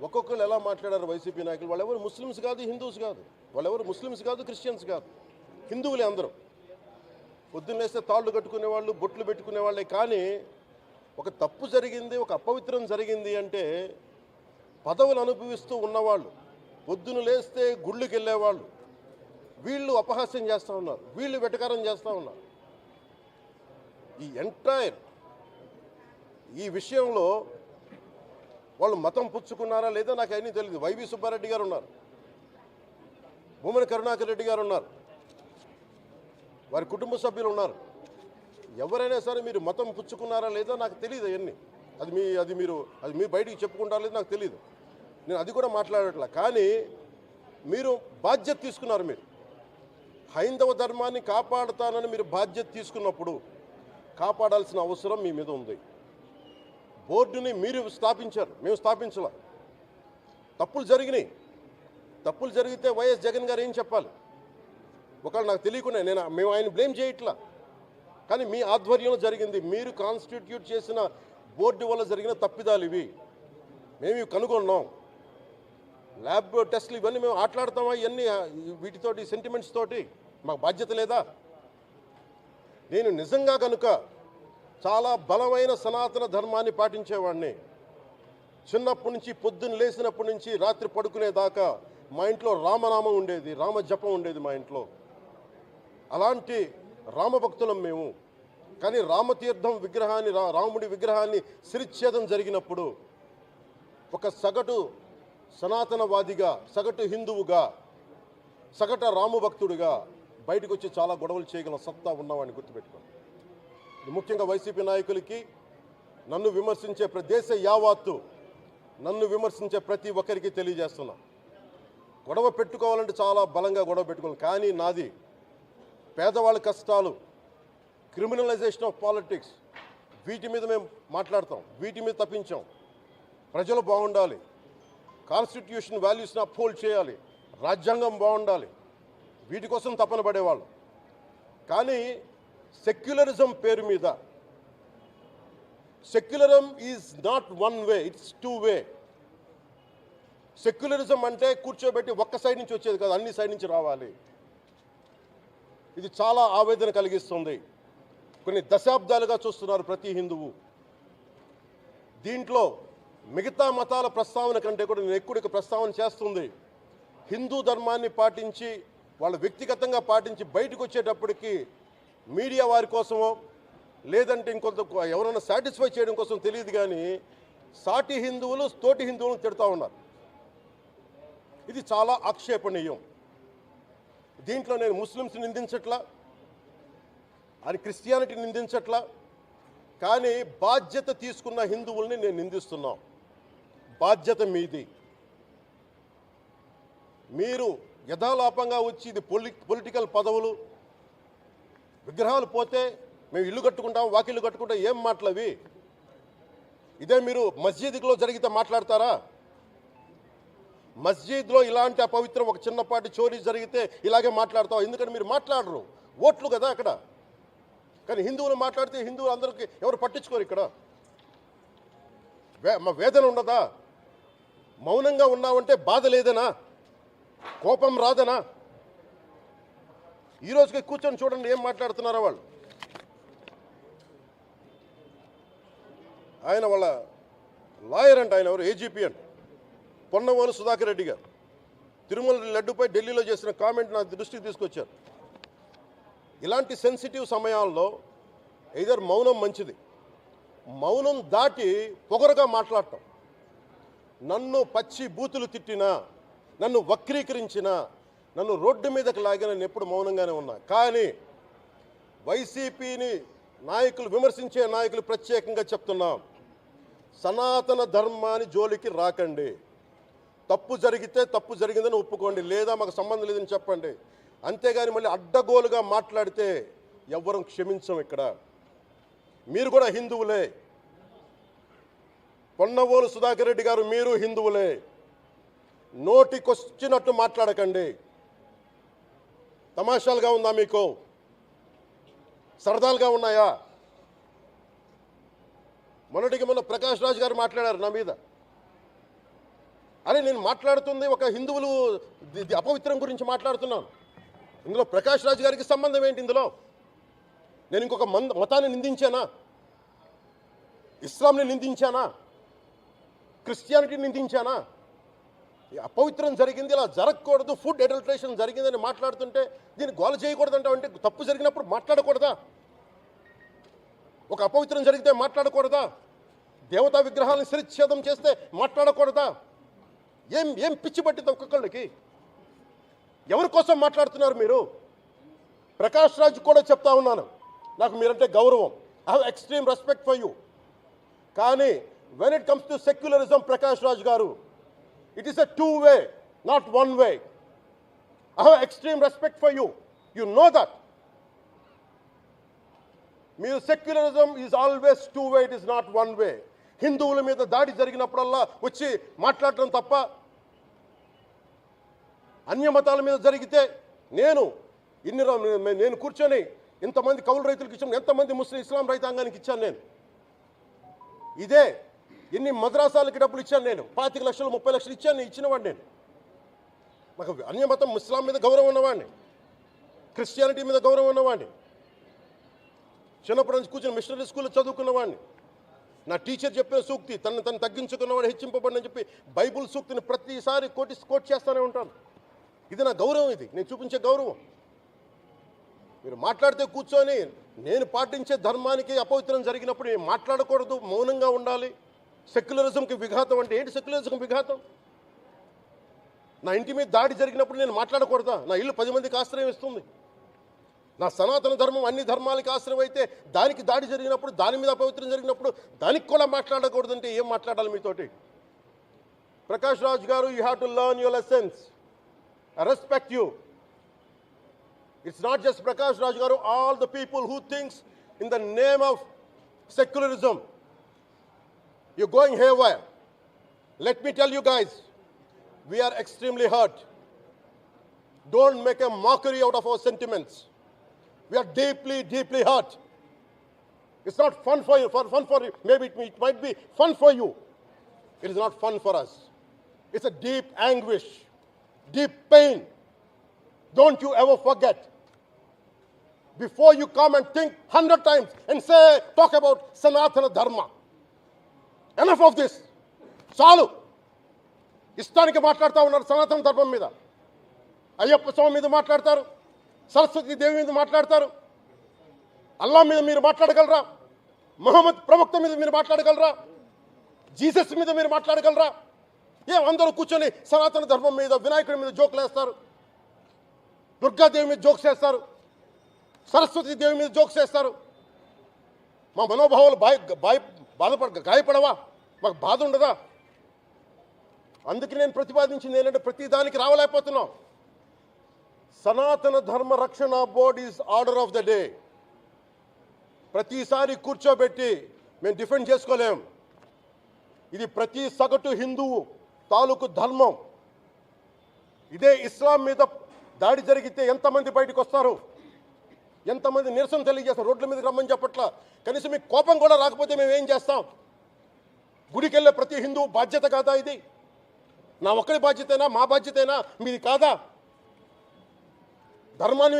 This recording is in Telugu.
ఒక్కొక్కరు ఎలా మాట్లాడారు వైసీపీ నాయకులు. వాళ్ళెవరు ముస్లిమ్స్ కాదు, హిందూస్ కాదు, వాళ్ళెవరు ముస్లిమ్స్ కాదు, క్రిస్టియన్స్ కాదు, హిందువులే అందరూ. పొద్దున్న లేస్తే తాళ్ళు కట్టుకునే వాళ్ళు, బొట్లు పెట్టుకునే వాళ్ళే. కానీ ఒక తప్పు జరిగింది, ఒక అపవిత్రం జరిగింది అంటే పదవులు అనుభవిస్తూ ఉన్నవాళ్ళు, పొద్దున లేస్తే గుళ్ళకి వెళ్ళేవాళ్ళు, వీళ్ళు అపహాస్యం చేస్తూ ఉన్నారు, వీళ్ళు వెటకారం చేస్తూ ఉన్నారు. ఈ ఎంటైర్ ఈ విషయంలో వాళ్ళు మతం పుచ్చుకున్నారా లేదా నాకు అన్నీ తెలియదు. వైవి సుబ్బారెడ్డి గారు ఉన్నారు, భూమన కరుణాకర్ రెడ్డి గారు ఉన్నారు, వారి కుటుంబ సభ్యులు ఉన్నారు. ఎవరైనా సరే మీరు మతం పుచ్చుకున్నారా లేదా నాకు తెలియదు. అవన్నీ అది మీరు బయటికి చెప్పుకుంటారా లేదు నాకు తెలియదు. నేను అది కూడా మాట్లాడట్లా. కానీ మీరు బాధ్యత తీసుకున్నారు. మీరు హైందవ ధర్మాన్ని కాపాడుతానని మీరు బాధ్యత తీసుకున్నప్పుడు కాపాడాల్సిన అవసరం మీ మీద ఉంది. బోర్డుని మీరు స్థాపించారు, మేము స్థాపించాల. తప్పులు జరిగినాయి. తప్పులు జరిగితే వైఎస్ జగన్ గారు ఏం చెప్పాలి? ఒకవేళ నాకు తెలియకుండా మేము ఆయన బ్లేమ్ చేయట్లా. కానీ మీ ఆధ్వర్యంలో జరిగింది, మీరు కాన్స్టిట్యూట్ చేసిన బోర్డు వల్ల జరిగిన తప్పిదాలు ఇవి. మేము ఇవి కనుగొన్నాం. ల్యాబ్ టెస్టులు ఇవన్నీ మేము ఆటలాడతామా? ఇవన్నీ వీటితోటి సెంటిమెంట్స్ తోటి మాకు బాధ్యత లేదా? నేను నిజంగా కనుక చాలా బలమైన సనాతన ధర్మాన్ని పాటించేవాడిని. చిన్నప్పటి నుంచి పొద్దున్న లేచినప్పటి నుంచి రాత్రి పడుకునేదాకా మా ఇంట్లో రామనామం ఉండేది, రామ జపం ఉండేది మా ఇంట్లో. అలాంటి రామభక్తులం మేము. కానీ రామతీర్థం విగ్రహాన్ని, రాముడి విగ్రహాన్ని శిరచ్ఛేదం జరిగినప్పుడు ఒక సగటు సనాతనవాదిగా, సగటు హిందువుగా, సగట రామభక్తుడిగా బయటకు వచ్చి చాలా గొడవలు చేయగల సత్తా ఉన్నవాడిని గుర్తుపెట్టుకోండి. ముఖ్యంగా వైసీపీ నాయకులకి, నన్ను విమర్శించే దేశ యావత్తు నన్ను విమర్శించే ప్రతి ఒక్కరికి తెలియజేస్తున్నా, గొడవ పెట్టుకోవాలంటే చాలా బలంగా గొడవ పెట్టుకోవాలి. కానీ నాది పేదవాళ్ళ కష్టాలు, క్రిమినలైజేషన్ ఆఫ్ పాలిటిక్స్, వీటి మీద మేము మాట్లాడతాం, వీటి మీద తప్పించాం. ప్రజలు బాగుండాలి, కాన్స్టిట్యూషన్ వాల్యూస్ని అప్హోల్డ్ చేయాలి, రాజ్యాంగం బాగుండాలి, వీటి కోసం తపన పడేవాళ్ళు. కానీ సెక్యులరిజం పేరు మీద, secularism is not one way, it's two way. Secularism అంటే కూర్చోబెట్టి ఒక్క సైడ్ నుంచి వచ్చేది కాదు, అన్ని సైడ్ నుంచి రావాలి. ఇది చాలా ఆవేదన కలిగిస్తుంది. కొన్ని దశాబ్దాలుగా చూస్తున్నారు ప్రతి హిందువు. దీంట్లో మిగతా మతాల ప్రస్తావన కంటే కూడా నేను ఎక్కువ ప్రస్తావన చేస్తుంది హిందూ ధర్మాన్ని పాటించి, వాళ్ళు వ్యక్తిగతంగా పాటించి బయటకు వచ్చేటప్పటికి మీడియా వారి కోసమో లేదంటే ఇంకొంత ఎవరైనా సాటిస్ఫై చేయడం కోసం తెలియదు. కానీ సాటి హిందువులు తోటి హిందువులను తిడుతూ ఉన్నారు. ఇది చాలా ఆక్షేపణీయం. దీంట్లో నేను ముస్లిమ్స్ నిందించట్లా, అని క్రిస్టియానిటీ నిందించట్లా. కానీ బాధ్యత తీసుకున్న హిందువుల్ని నేను నిందిస్తున్నాను. బాధ్యత మీది. మీరు యథాలాపంగా వచ్చి ఇది పొలిటికల్ పదవులు, విగ్రహాలు పోతే మేము ఇల్లు కట్టుకుంటాం, వాకిళ్ళు కట్టుకుంటాం, ఏం మాటలవి? ఇదే మీరు మస్జిద్లో జరిగితే మాట్లాడతారా? మస్జిద్లో ఇలాంటి అపవిత్రం, ఒక చిన్నపాటి చోరీ జరిగితే ఇలాగే మాట్లాడతాం. ఎందుకంటే మీరు మాట్లాడరు, ఓట్లు కదా అక్కడ. కానీ హిందువులు మాట్లాడితే హిందువులు అందరికీ ఎవరు పట్టించుకోరు. ఇక్కడ మా వేదన ఉండదా? మౌనంగా ఉన్నామంటే బాధ లేదనా? కోపం రాదనా? ఈరోజుకి కూర్చొని చూడండి ఏం మాట్లాడుతున్నారో వాళ్ళు. ఆయన వాళ్ళ లాయర్ అంట, ఆయన ఎవరు, ఏజీపీ అంట, పొన్నవోలు సుధాకర్ రెడ్డి గారు తిరుమల లడ్డుపై ఢిల్లీలో చేసిన కామెంట్ నా దృష్టికి తీసుకొచ్చారు. ఇలాంటి సెన్సిటివ్ సమయాల్లో ఎయిదర్ మౌనం మంచిది, మౌనం దాటి పొగరుగా మాట్లాడటం, నన్ను పచ్చి బూతులు తిట్టినా, నన్ను వక్రీకరించినా, నన్ను రోడ్డు మీదకి లాగిన నేను ఎప్పుడు మౌనంగానే ఉన్నా. కానీ వైసీపీని నాయకులు, విమర్శించే నాయకులు ప్రత్యేకంగా చెప్తున్నాం, సనాతన ధర్మాన్ని జోలికి రాకండి. తప్పు జరిగితే తప్పు జరిగిందని ఒప్పుకోండి, లేదా మాకు సంబంధం లేదని చెప్పండి. అంతేగాని మళ్ళీ అడ్డగోలుగా మాట్లాడితే ఎవ్వరం క్షమించం. ఇక్కడ మీరు కూడా హిందువులే. పొన్నవోలు సుధాకర్ రెడ్డి గారు మీరు హిందువులే. నోటికొచ్చినట్టు మాట్లాడకండి. తమాషాలుగా ఉందా మీకు? సరదాలుగా ఉన్నాయా? మొన్న ప్రకాష్ రాజ్ గారు మాట్లాడారు నా మీద. అరే నేను మాట్లాడుతుంది ఒక హిందువులు అపవిత్రం గురించి మాట్లాడుతున్నాను. ఇందులో ప్రకాష్ రాజ్ గారికి సంబంధం ఏంటి? ఇందులో నేను ఇంకొక మతాన్ని నిందించానా? ఇస్లాంని నిందించానా? క్రిస్టియానిటీని నిందించానా? అపవిత్రం జరిగింది, ఇలా జరగకూడదు, ఫుడ్ అడల్ట్రేషన్ జరిగిందని మాట్లాడుతుంటే దీన్ని గోల చేయకూడదంట. అంటే తప్పు జరిగినప్పుడు మాట్లాడకూడదా? ఒక అపవిత్రం జరిగితే మాట్లాడకూడదా? దేవతా విగ్రహాలను శిరచ్ఛేదం చేస్తే మాట్లాడకూడదా? ఏం పిచ్చి పట్టింది ఒక్కొక్కళ్ళకి? ఎవరి కోసం మాట్లాడుతున్నారు మీరు? ప్రకాష్ రాజ్ కూడా చెప్తా ఉన్నాను, నాకు మీరంటే గౌరవం. I have extreme respect for you. కానీ when it comes to secularism, Prakash Raj garu, it is a two way, not one way. I have extreme respect for you. You know that. మీరు secularism is always two way, it is not one way. హిందువుల మీద దాడి జరిగినప్పుడల్లా వచ్చి మాట్లాడటం తప్ప, అన్య మతాల మీద జరిగితే నేను కూర్చొని ఇంతమంది కౌలు రైతులకు ఇచ్చాను, ఎంతమంది ముస్లిం ఇస్లాం రైతాంగానికి ఇచ్చాను నేను. ఇదే ఎన్ని మద్రాసాలకి డబ్బులు ఇచ్చాను నేను, 25 లక్షలు 30 లక్షలు ఇచ్చినవాడిని నేను. మాకు అన్య మతం ఇస్లాం మీద గౌరవం ఉన్నవాడిని, క్రిస్టియానిటీ మీద గౌరవం ఉన్నవాడిని. చిన్నప్పటి నుంచి కూర్చొని మిషనరీ స్కూల్లో చదువుకున్నవాడిని. నా టీచర్ చెప్పిన సూక్తి, తను తగ్గించుకున్నవాడు హెచ్చింపబడిని చెప్పి బైబుల్ సూక్తిని ప్రతిసారి కోట్ చేస్తూనే ఉంటాను. ఇది నా గౌరవం, ఇది నేను చూపించే గౌరవం. మీరు మాట్లాడితే కూర్చొని నేను పాటించే ధర్మానికి అపవిత్రం జరిగినప్పుడు నేను మాట్లాడకూడదు, మౌనంగా ఉండాలి. సెక్యులరిజంకి విఘాతం అంటే ఏంటి? సెక్యులరిజంకి విఘాతం? నా ఇంటి మీద దాడి జరిగినప్పుడు నేను మాట్లాడకూడదా? నా ఇల్లు 10 మందికి ఆశ్రయం ఇస్తుంది. నా సనాతన ధర్మం అన్ని ధర్మాలకి ఆశ్రయం అయితే దానికి దాడి జరిగినప్పుడు, దాని మీద అపవిత్రం జరిగినప్పుడు దానికి కూడా మాట్లాడకూడదంటే ఏం మాట్లాడాలి మీతోటి? ప్రకాష్ రాజ్ గారు, you have to learn your lessons. I respect you. It's not just Prakash Raj Garu, all the people who thinks in the name of secularism, you're going haywire. Let me tell you guys, we are extremely hurt. Don't make a mockery out of our sentiments. We are deeply, deeply hurt. It's not fun for you, maybe it might be fun for you. It is not fun for us. It's a deep anguish, deep pain. Don't you ever forget. Before you come and think 100 times and talk about Sanatana Dharma. Enough of this. చాలు. ఇష్టానికి మాట్లాడుతూ ఉన్నారు సనాతన ధర్మం మీద. అయ్యప్ప స్వామి మీద మాట్లాడతారు, సరస్వతి దేవి మీద మాట్లాడతారు. అల్లా మీద మీరు మాట్లాడగలరా? మహమ్మద్ ప్రవక్త మీద మీరు మాట్లాడగలరా? జీసస్ మీద మీరు మాట్లాడగలరా? అందరూ కూర్చొని సనాతన ధర్మం మీద, వినాయకుడి మీద జోకులు వేస్తారు, దుర్గాదేవి మీద జోక్స్ వేస్తారు, సరస్వతి దేవి మీద జోక్స్ వేస్తారు. మా మనోభావాలు గాయపడవా? మాకు బాధ ఉండదా? అందుకే నేను ప్రతిపాదించింది ఏంటంటే, ప్రతి దానికి రావలేకపోతున్నాం. సనాతన ధర్మ రక్షణ board is order of the day. ప్రతిసారి కూర్చోబెట్టి మేము డిఫెండ్ చేసుకోలేం. ఇది ప్రతి సగటు హిందువు తాలూకు ధర్మం. ఇదే ఇస్లాం మీద దాడి జరిగితే ఎంతమంది బయటకు వస్తారు? ఎంతమంది నిరసన తెలియజేస్తారు? రోడ్ల మీదకి రమ్మని చెప్పట్లా. కనీసం మీకు కోపం కూడా రాకపోతే మేము ఏం చేస్తాం? గుడికి వెళ్ళే ప్రతి హిందువు బాధ్యత కాదా ఇది? నా ఒక్కడి బాధ్యతేనా? మా బాధ్యతేనా? మీది కాదా? ధర్మాన్ని